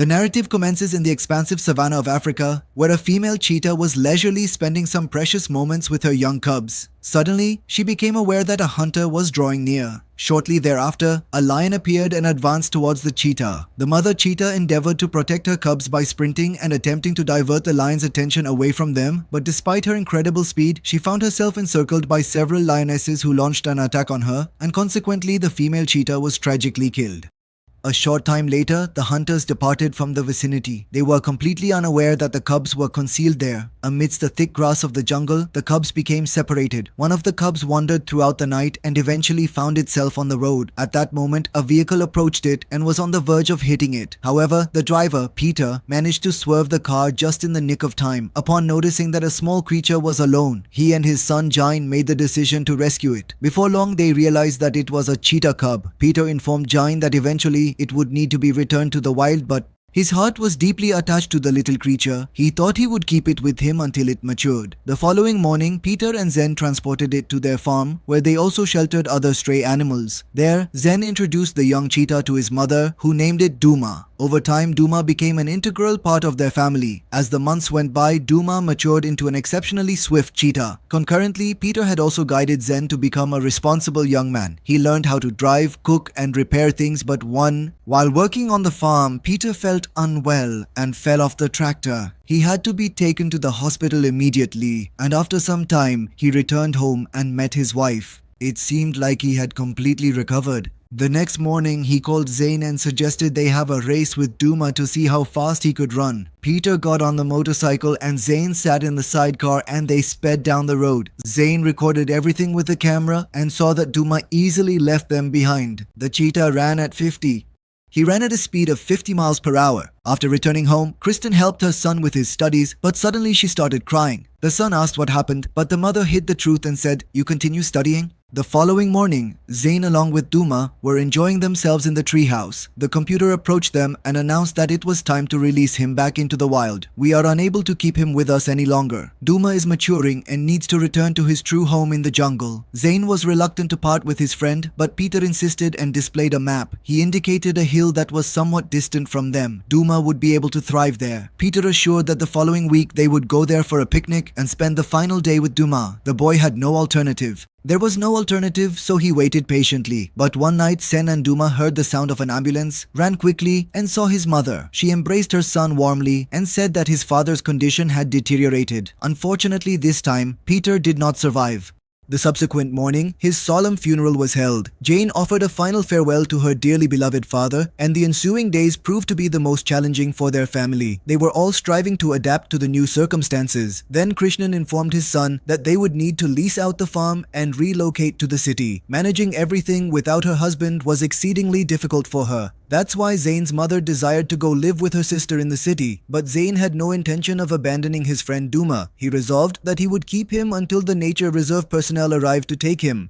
The narrative commences in the expansive savannah of Africa, where a female cheetah was leisurely spending some precious moments with her young cubs. Suddenly, she became aware that a hunter was drawing near. Shortly thereafter, a lion appeared and advanced towards the cheetah. The mother cheetah endeavored to protect her cubs by sprinting and attempting to divert the lion's attention away from them, but despite her incredible speed, she found herself encircled by several lionesses who launched an attack on her, and consequently the female cheetah was tragically killed. A short time later, the hunters departed from the vicinity. They were completely unaware that the cubs were concealed there. Amidst the thick grass of the jungle, the cubs became separated. One of the cubs wandered throughout the night and eventually found itself on the road. At that moment, a vehicle approached it and was on the verge of hitting it. However, the driver, Peter, managed to swerve the car just in the nick of time. Upon noticing that a small creature was alone, he and his son Jain made the decision to rescue it. Before long, they realized that it was a cheetah cub. Peter informed Jain that eventually it would need to be returned to the wild, but his heart was deeply attached to the little creature. He thought he would keep it with him until it matured. The following morning, Peter and Zen transported it to their farm, where they also sheltered other stray animals. There, Zen introduced the young cheetah to his mother, who named it Duma. Over time, Duma became an integral part of their family. As the months went by, Duma matured into an exceptionally swift cheetah. Concurrently, Peter had also guided Zen to become a responsible young man. He learned how to drive, cook, and repair things, but while working on the farm, Peter felt unwell and fell off the tractor. He had to be taken to the hospital immediately, and after some time, he returned home and met his wife. It seemed like he had completely recovered. The next morning, he called Zain and suggested they have a race with Duma to see how fast he could run. Peter got on the motorcycle and Zain sat in the sidecar and they sped down the road. Zain recorded everything with the camera and saw that Duma easily left them behind. The cheetah ran at 50. He ran at a speed of 50 miles per hour. After returning home, Kristen helped her son with his studies, but suddenly she started crying. The son asked what happened, but the mother hid the truth and said, "You continue studying?" The following morning, Zain along with Duma were enjoying themselves in the treehouse. The computer approached them and announced that it was time to release him back into the wild. "We are unable to keep him with us any longer. Duma is maturing and needs to return to his true home in the jungle." Zain was reluctant to part with his friend, but Peter insisted and displayed a map. He indicated a hill that was somewhat distant from them. Duma would be able to thrive there. Peter assured that the following week they would go there for a picnic and spend the final day with Duma. The boy had no alternative. There was no alternative, so he waited patiently. But one night, Sen and Duma heard the sound of an ambulance, ran quickly, and saw his mother. She embraced her son warmly and said that his father's condition had deteriorated. Unfortunately, this time, Peter did not survive. The subsequent morning, his solemn funeral was held. Jane offered a final farewell to her dearly beloved father, and the ensuing days proved to be the most challenging for their family. They were all striving to adapt to the new circumstances. Then Krishnan informed his son that they would need to lease out the farm and relocate to the city. Managing everything without her husband was exceedingly difficult for her. That's why Zain's mother desired to go live with her sister in the city, but Zain had no intention of abandoning his friend Duma. He resolved that he would keep him until the nature reserve personnel arrived to take him.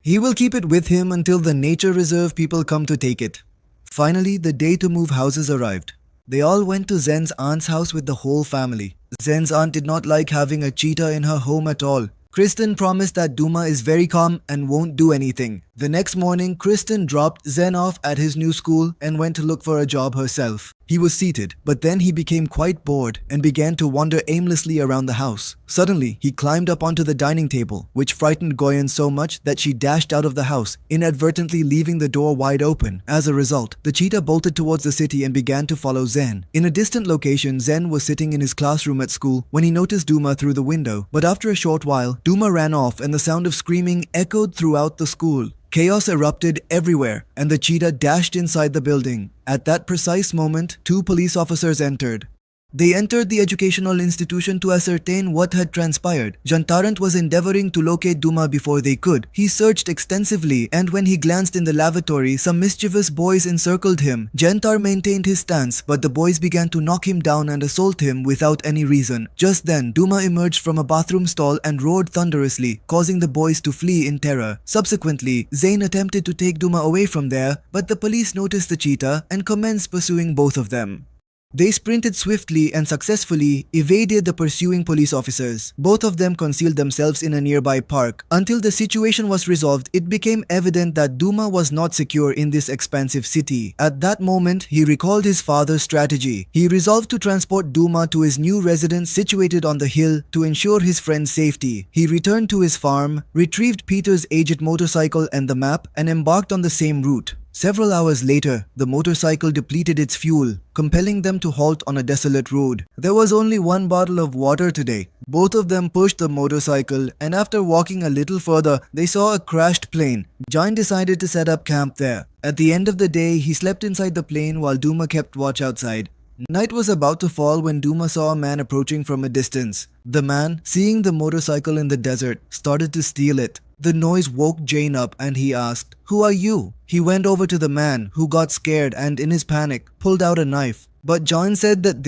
He will keep it with him until the nature reserve people come to take it. Finally, the day to move houses arrived. They all went to Zen's aunt's house with the whole family. Zen's aunt did not like having a cheetah in her home at all. Kristen promised that Duma is very calm and won't do anything. The next morning, Kristen dropped Zen off at his new school and went to look for a job herself. He was seated, but then he became quite bored and began to wander aimlessly around the house. Suddenly, he climbed up onto the dining table, which frightened Goyen so much that she dashed out of the house, inadvertently leaving the door wide open. As a result, the cheetah bolted towards the city and began to follow Zen. In a distant location, Zen was sitting in his classroom at school when he noticed Duma through the window, but after a short while, Duma ran off and the sound of screaming echoed throughout the school. Chaos erupted everywhere, and the cheetah dashed inside the building. At that precise moment, 2 police officers entered. They entered the educational institution to ascertain what had transpired. Jantarant was endeavoring to locate Duma before they could. He searched extensively, and when he glanced in the lavatory, some mischievous boys encircled him. Jantar maintained his stance, but the boys began to knock him down and assault him without any reason. Just then, Duma emerged from a bathroom stall and roared thunderously, causing the boys to flee in terror. Subsequently, Zain attempted to take Duma away from there, but the police noticed the cheetah and commenced pursuing both of them. They sprinted swiftly and successfully evaded the pursuing police officers. Both of them concealed themselves in a nearby park. Until the situation was resolved, it became evident that Duma was not secure in this expansive city. At that moment, he recalled his father's strategy. He resolved to transport Duma to his new residence situated on the hill to ensure his friend's safety. He returned to his farm, retrieved Peter's aged motorcycle and the map, and embarked on the same route. Several hours later, the motorcycle depleted its fuel, compelling them to halt on a desolate road. There was only one bottle of water today. Both of them pushed the motorcycle, and after walking a little further, they saw a crashed plane. John decided to set up camp there. At the end of the day, he slept inside the plane while Duma kept watch outside. Night was about to fall when Duma saw a man approaching from a distance. The man, seeing the motorcycle in the desert, started to steal it. The noise woke Jane up and he asked, "Who are you?" He went over to the man, who got scared and in his panic pulled out a knife. But John said that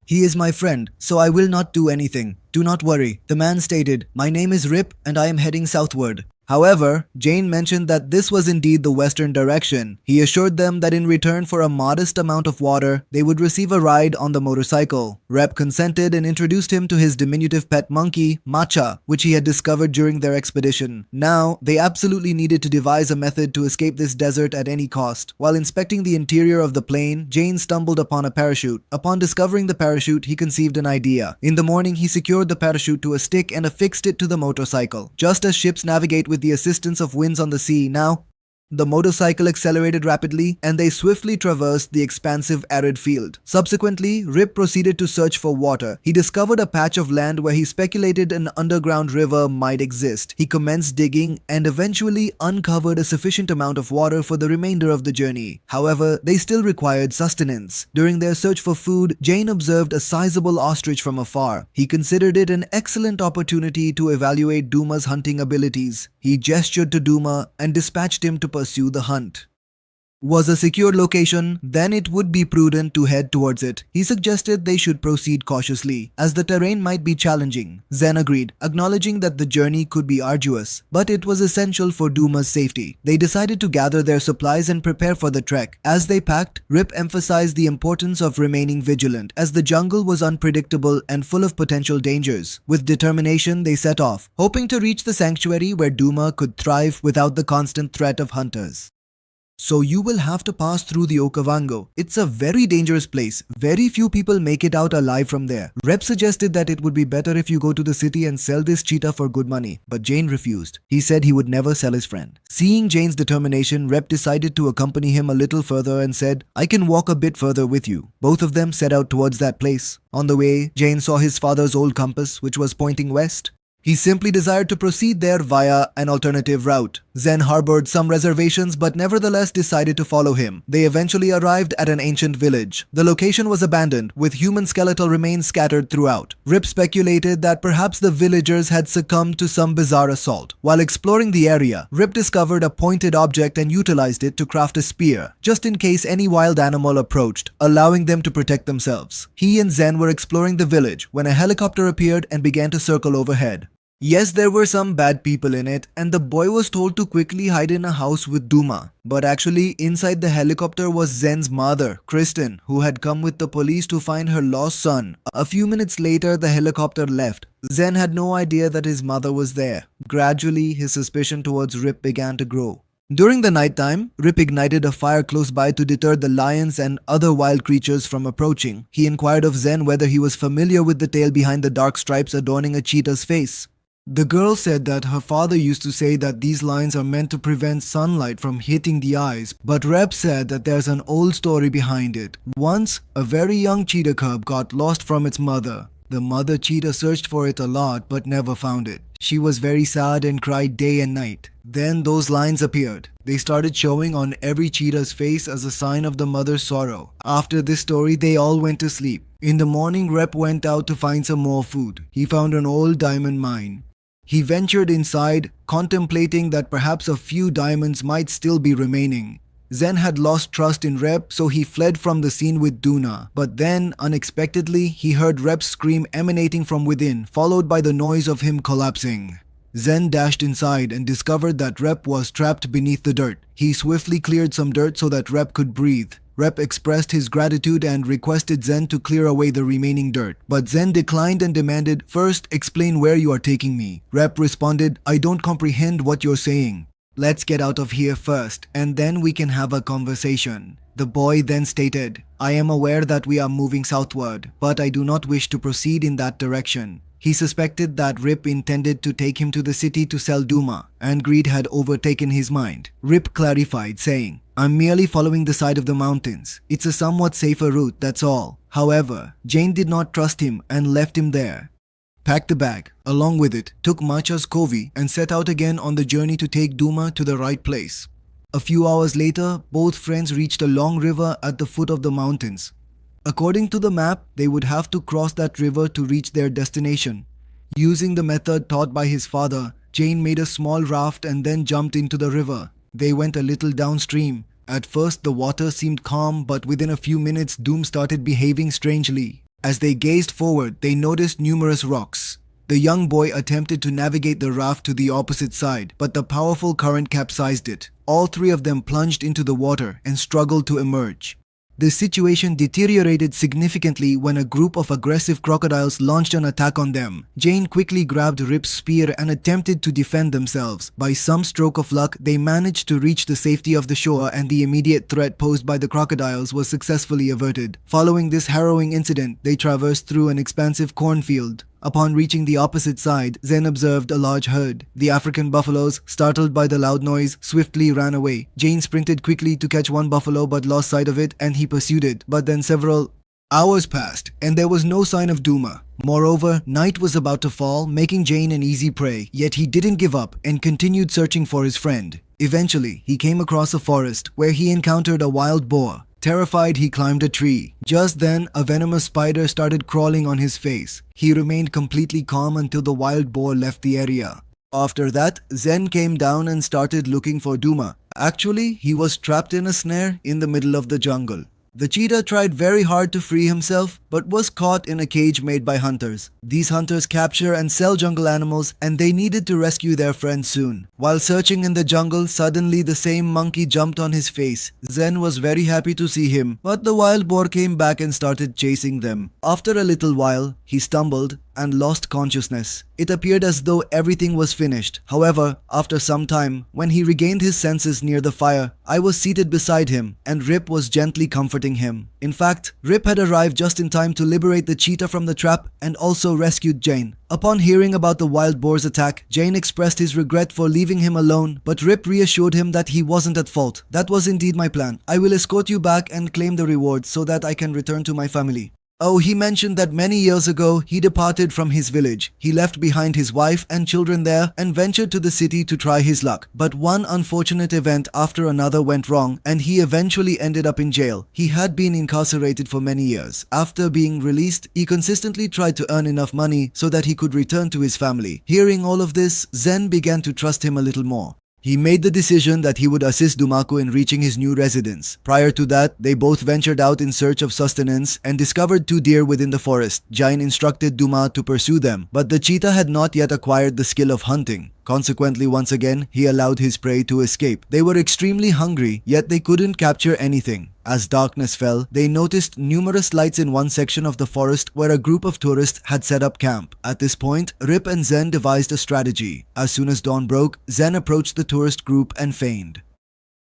he is my friend, so I will not do anything. Do not worry. The man stated, "My name is Rip and I am heading southward." However, Jane mentioned that this was indeed the western direction. He assured them that in return for a modest amount of water, they would receive a ride on the motorcycle. Rep consented and introduced him to his diminutive pet monkey, Matcha, which he had discovered during their expedition. Now, they absolutely needed to devise a method to escape this desert at any cost. While inspecting the interior of the plane, Jane stumbled upon a parachute. Upon discovering the parachute, he conceived an idea. In the morning, he secured the parachute to a stick and affixed it to the motorcycle. Just as ships navigate with the assistance of winds on the sea, now the motorcycle accelerated rapidly and they swiftly traversed the expansive arid field. Subsequently, Rip proceeded to search for water. He discovered a patch of land where he speculated an underground river might exist. He commenced digging and eventually uncovered a sufficient amount of water for the remainder of the journey. However, they still required sustenance. During their search for food, Jane observed a sizable ostrich from afar. He considered it an excellent opportunity to evaluate Duma's hunting abilities. He gestured to Duma and dispatched him to pursue the hunt. Was a secure location, then it would be prudent to head towards it. He suggested they should proceed cautiously, as the terrain might be challenging. Zen agreed, acknowledging that the journey could be arduous, but it was essential for Duma's safety. They decided to gather their supplies and prepare for the trek. As they packed, Rip emphasized the importance of remaining vigilant, as the jungle was unpredictable and full of potential dangers. With determination, they set off, hoping to reach the sanctuary where Duma could thrive without the constant threat of hunters. So you will have to pass through the Okavango. It's a very dangerous place. Very few people make it out alive from there. Rep suggested that it would be better if you go to the city and sell this cheetah for good money, but Jane refused. He said he would never sell his friend. Seeing Jane's determination, Rep decided to accompany him a little further and said, "I can walk a bit further with you." Both of them set out towards that place. On the way, Jane saw his father's old compass, which was pointing west. He simply desired to proceed there via an alternative route. Zen harbored some reservations but nevertheless decided to follow him. They eventually arrived at an ancient village. The location was abandoned, with human skeletal remains scattered throughout. Rip speculated that perhaps the villagers had succumbed to some bizarre assault. While exploring the area, Rip discovered a pointed object and utilized it to craft a spear, just in case any wild animal approached, allowing them to protect themselves. He and Zen were exploring the village when a helicopter appeared and began to circle overhead. Yes, there were some bad people in it, and the boy was told to quickly hide in a house with Duma. But actually, inside the helicopter was Zen's mother, Kristen, who had come with the police to find her lost son. A few minutes later, the helicopter left. Zen had no idea that his mother was there. Gradually, his suspicion towards Rip began to grow. During the nighttime, Rip ignited a fire close by to deter the lions and other wild creatures from approaching. He inquired of Zen whether he was familiar with the tail behind the dark stripes adorning a cheetah's face. The girl said that her father used to say that these lines are meant to prevent sunlight from hitting the eyes, but Rep said that there's an old story behind it. Once, a very young cheetah cub got lost from its mother. The mother cheetah searched for it a lot but never found it. She was very sad and cried day and night. Then those lines appeared. They started showing on every cheetah's face as a sign of the mother's sorrow. After this story, they all went to sleep. In the morning, Rep went out to find some more food. He found an old diamond mine. He ventured inside, contemplating that perhaps a few diamonds might still be remaining. Zen had lost trust in Rep, so he fled from the scene with Duna. But then, unexpectedly, he heard Rep's scream emanating from within, followed by the noise of him collapsing. Zen dashed inside and discovered that Rep was trapped beneath the dirt. He swiftly cleared some dirt so that Rep could breathe. Rep expressed his gratitude and requested Zen to clear away the remaining dirt. But Zen declined and demanded, "First, explain where you are taking me." Rep responded, "I don't comprehend what you're saying. Let's get out of here first, and then we can have a conversation." The boy then stated, "I am aware that we are moving southward, but I do not wish to proceed in that direction." He suspected that Rip intended to take him to the city to sell Duma, and greed had overtaken his mind. Rip clarified, saying, "I'm merely following the side of the mountains. It's a somewhat safer route, that's all." However, Jane did not trust him and left him there. Packed the bag, along with it, took Macha's Covey and set out again on the journey to take Duma to the right place. A few hours later, both friends reached a long river at the foot of the mountains. According to the map, they would have to cross that river to reach their destination. Using the method taught by his father, Jane made a small raft and then jumped into the river. They went a little downstream. At first, the water seemed calm, but within a few minutes, Doom started behaving strangely. As they gazed forward, they noticed numerous rocks. The young boy attempted to navigate the raft to the opposite side, but the powerful current capsized it. All three of them plunged into the water and struggled to emerge. The situation deteriorated significantly when a group of aggressive crocodiles launched an attack on them. Jane quickly grabbed Rip's spear and attempted to defend themselves. By some stroke of luck, they managed to reach the safety of the shore, and the immediate threat posed by the crocodiles was successfully averted. Following this harrowing incident, they traversed through an expansive cornfield. Upon reaching the opposite side, Zen observed a large herd. The African buffaloes, startled by the loud noise, swiftly ran away. Jane sprinted quickly to catch one buffalo but lost sight of it, and he pursued it. But then several hours passed, and there was no sign of Duma. Moreover, night was about to fall, making Jane an easy prey. Yet he didn't give up and continued searching for his friend. Eventually, he came across a forest where he encountered a wild boar. Terrified, he climbed a tree. Just then, a venomous spider started crawling on his face. He remained completely calm until the wild boar left the area. After that, Zen came down and started looking for Duma. Actually, he was trapped in a snare in the middle of the jungle. The cheetah tried very hard to free himself, but was caught in a cage made by hunters. These hunters capture and sell jungle animals, and they needed to rescue their friend soon. While searching in the jungle, suddenly the same monkey jumped on his face. Zen was very happy to see him, but the wild boar came back and started chasing them. After a little while, he stumbled and lost consciousness. It appeared as though everything was finished. However, after some time, when he regained his senses near the fire, I was seated beside him, and Rip was gently comforting him. In fact, Rip had arrived just in time to liberate the cheetah from the trap and also rescued Jane. Upon hearing about the wild boar's attack, Jane expressed his regret for leaving him alone, but Rip reassured him that he wasn't at fault. "That was indeed my plan. I will escort you back and claim the reward so that I can return to my family." Oh, he mentioned that many years ago, he departed from his village. He left behind his wife and children there and ventured to the city to try his luck. But one unfortunate event after another went wrong, and he eventually ended up in jail. He had been incarcerated for many years. After being released, he consistently tried to earn enough money so that he could return to his family. Hearing all of this, Zen began to trust him a little more. He made the decision that he would assist Dumaku in reaching his new residence. Prior to that, they both ventured out in search of sustenance and discovered 2 deer within the forest. Jain instructed Duma to pursue them, but the cheetah had not yet acquired the skill of hunting. Consequently, once again, he allowed his prey to escape. They were extremely hungry, yet they couldn't capture anything. As darkness fell, they noticed numerous lights in one section of the forest where a group of tourists had set up camp. At this point, Rip and Zen devised a strategy. As soon as dawn broke, Zen approached the tourist group and feigned.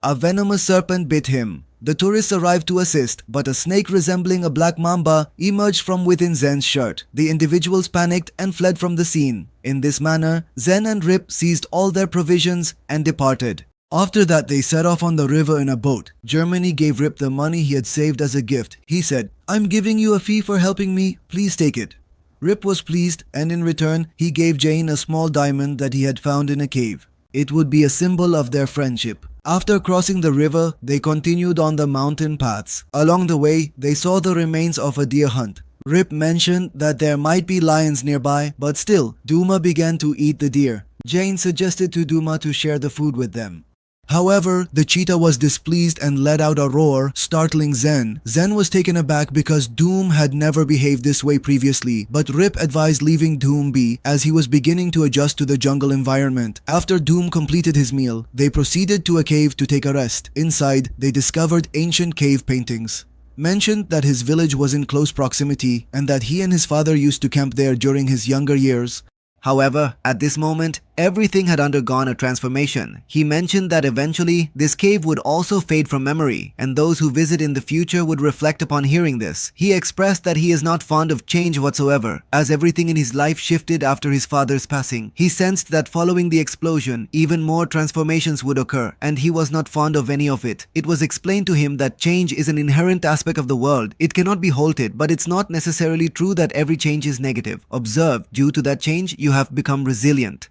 A venomous serpent bit him. The tourists arrived to assist, but a snake resembling a black mamba emerged from within Zen's shirt. The individuals panicked and fled from the scene. In this manner, Zen and Rip seized all their provisions and departed. After that, they set off on the river in a boat. Germany gave Rip the money he had saved as a gift. He said, "I'm giving you a fee for helping me, please take it." Rip was pleased, and in return, he gave Jane a small diamond that he had found in a cave. It would be a symbol of their friendship. After crossing the river, they continued on the mountain paths. Along the way, they saw the remains of a deer hunt. Rip mentioned that there might be lions nearby, but still, Duma began to eat the deer. Jane suggested to Duma to share the food with them. However, the cheetah was displeased and let out a roar, startling Zen. Zen was taken aback because Doom had never behaved this way previously, but Rip advised leaving Doom be as he was beginning to adjust to the jungle environment. After Doom completed his meal, they proceeded to a cave to take a rest. Inside, they discovered ancient cave paintings. Mentioned that his village was in close proximity and that he and his father used to camp there during his younger years. However, at this moment, everything had undergone a transformation. He mentioned that eventually, this cave would also fade from memory, and those who visit in the future would reflect upon hearing this. He expressed that he is not fond of change whatsoever, as everything in his life shifted after his father's passing. He sensed that following the explosion, even more transformations would occur, and he was not fond of any of it. It was explained to him that change is an inherent aspect of the world. It cannot be halted, but it's not necessarily true that every change is negative. Observe, due to that change, you have become resilient.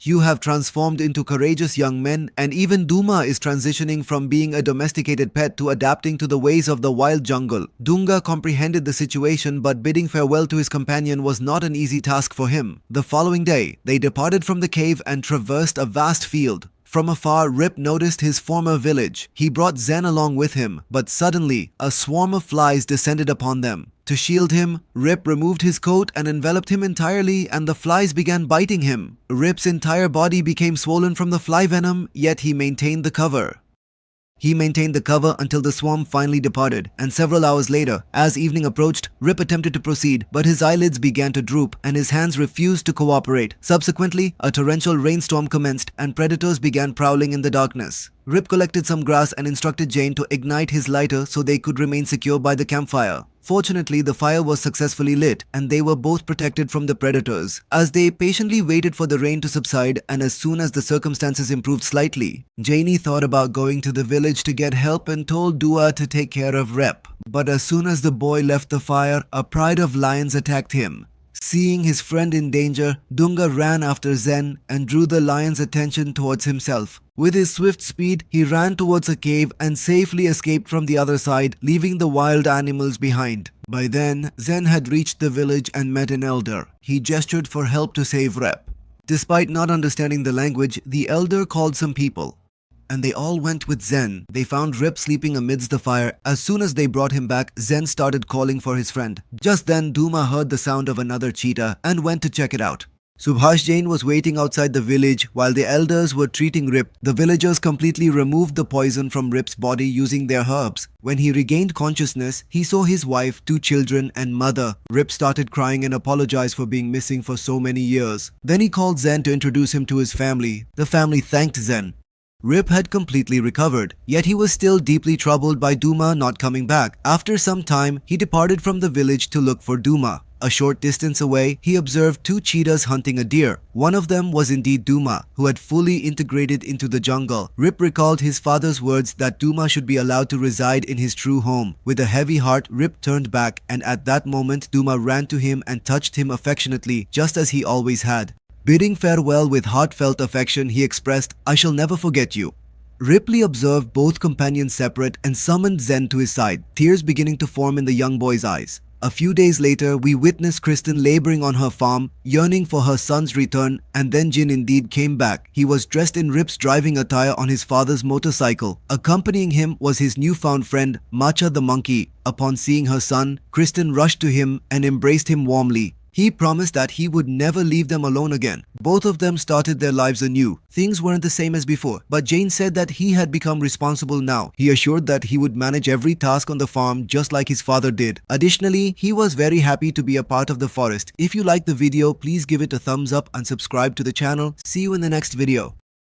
You have transformed into courageous young men, and even Duma is transitioning from being a domesticated pet to adapting to the ways of the wild jungle. Dunga comprehended the situation, but bidding farewell to his companion was not an easy task for him. The following day, they departed from the cave and traversed a vast field. From afar, Rip noticed his former village. He brought Zen along with him, but suddenly, a swarm of flies descended upon them. To shield him, Rip removed his coat and enveloped him entirely, and the flies began biting him. Rip's entire body became swollen from the fly venom, yet he maintained the cover. He maintained the cover until the swarm finally departed, and several hours later, as evening approached, Rip attempted to proceed, but his eyelids began to droop and his hands refused to cooperate. Subsequently, a torrential rainstorm commenced and predators began prowling in the darkness. Rip collected some grass and instructed Jane to ignite his lighter so they could remain secure by the campfire. Fortunately, the fire was successfully lit and they were both protected from the predators. As they patiently waited for the rain to subside and as soon as the circumstances improved slightly, Janie thought about going to the village to get help and told Dua to take care of Rep. But as soon as the boy left the fire, a pride of lions attacked him. Seeing his friend in danger, Dunga ran after Zen and drew the lion's attention towards himself. With his swift speed, he ran towards a cave and safely escaped from the other side, leaving the wild animals behind. By then, Zen had reached the village and met an elder. He gestured for help to save Rep. Despite not understanding the language, the elder called some people, and they all went with Zen. They found Rip sleeping amidst the fire. As soon as they brought him back, Zen started calling for his friend. Just then, Duma heard the sound of another cheetah and went to check it out. Subhash Jain was waiting outside the village while the elders were treating Rip. The villagers completely removed the poison from Rip's body using their herbs. When he regained consciousness, he saw his wife, 2 children and mother. Rip started crying and apologized for being missing for so many years. Then he called Zen to introduce him to his family. The family thanked Zen. Rip had completely recovered, yet he was still deeply troubled by Duma not coming back. After some time, he departed from the village to look for Duma. A short distance away, he observed 2 cheetahs hunting a deer. One of them was indeed Duma, who had fully integrated into the jungle. Rip recalled his father's words that Duma should be allowed to reside in his true home. With a heavy heart, Rip turned back, and at that moment, Duma ran to him and touched him affectionately, just as he always had. Bidding farewell with heartfelt affection, he expressed, "I shall never forget you." Ripley observed both companions separate and summoned Zen to his side, tears beginning to form in the young boy's eyes. A few days later, we witnessed Kristen laboring on her farm, yearning for her son's return, and then Jin indeed came back. He was dressed in Rip's driving attire on his father's motorcycle. Accompanying him was his newfound friend, Macha the monkey. Upon seeing her son, Kristen rushed to him and embraced him warmly. He promised that he would never leave them alone again. Both of them started their lives anew. Things weren't the same as before, but Jane said that he had become responsible now. He assured that he would manage every task on the farm just like his father did. Additionally, he was very happy to be a part of the forest. If you liked the video, please give it a thumbs up and subscribe to the channel. See you in the next video.